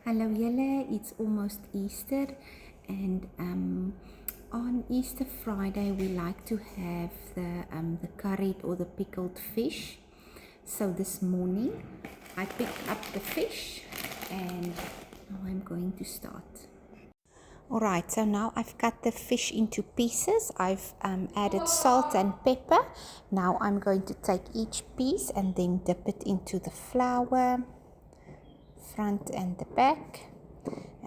Hello, Yella. It's almost Easter, and on Easter Friday we like to have the curried or the pickled fish. So this morning I picked up the fish, and now I'm going to start. Alright, so now I've cut the fish into pieces. I've added salt and pepper. Now I'm going to take each piece and then dip it into the flour, front and the back,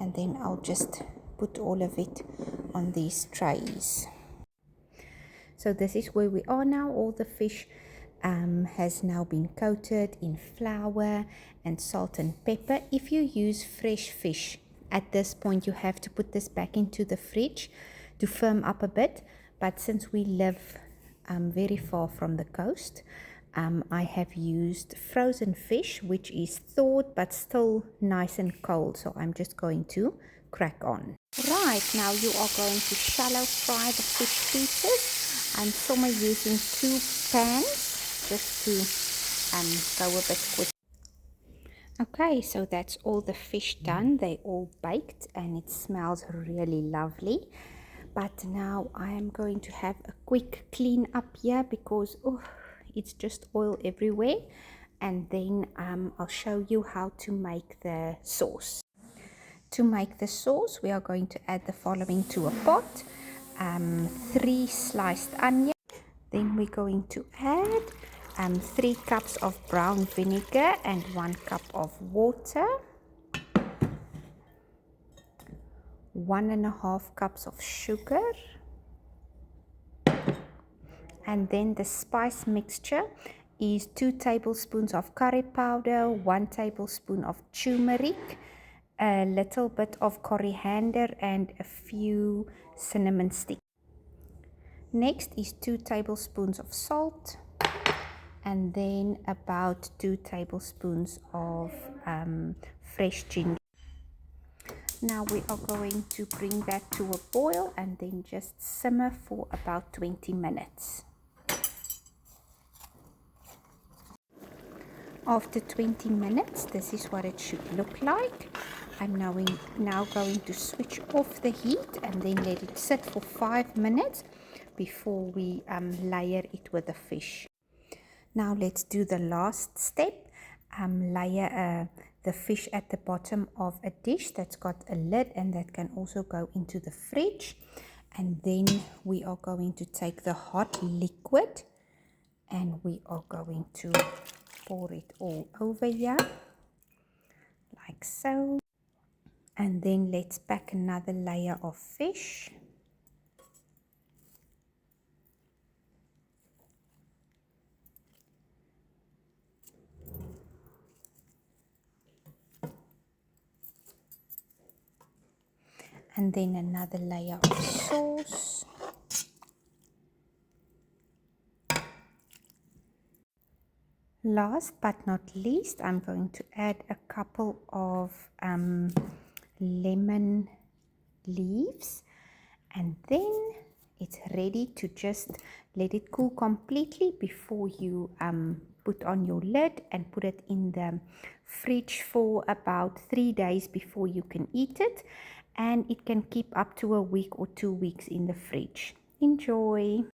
and then I'll just put all of it on these trays. So this is where we are now. All the fish has now been coated in flour and salt and pepper. If you use fresh fish, at this point you have to put this back into the fridge to firm up a bit, but since we live very far from the coast, I have used frozen fish, which is thawed but still nice and cold, so I'm just going to crack on. Right, now you are going to shallow fry the fish pieces. I'm somewhere using 2 pans just to go a bit quick. Okay, so that's all the fish done. They all baked and it smells really lovely. But now I am going to have a quick clean up here because it's just oil everywhere. And then I'll show you how to make the sauce. To make the sauce, we are going to add the following to a pot. 3 sliced onions. Then we're going to add 3 cups of brown vinegar and 1 cup of water. 1.5 cups of sugar. And then the spice mixture is 2 tablespoons of curry powder, 1 tablespoon of turmeric, a little bit of coriander, and a few cinnamon sticks. Next is 2 tablespoons of salt, and then about 2 tablespoons of fresh ginger. Now we are going to bring that to a boil and then just simmer for about 20 minutes. After 20 minutes, this is what it should look like. I'm now going to switch off the heat and then let it sit for 5 minutes before we layer it with the fish. Now let's do the last step. Layer the fish at the bottom of a dish that's got a lid and that can also go into the fridge. And then we are going to take the hot liquid and we are going to pour it all over here like so. And then let's pack another layer of fish. And then another layer of sauce. Last but not least, I'm going to add a couple of lemon leaves, and then it's ready to just let it cool completely before you put on your lid and put it in the fridge for about 3 days before you can eat it, and it can keep up to a week or 2 weeks in the fridge. Enjoy!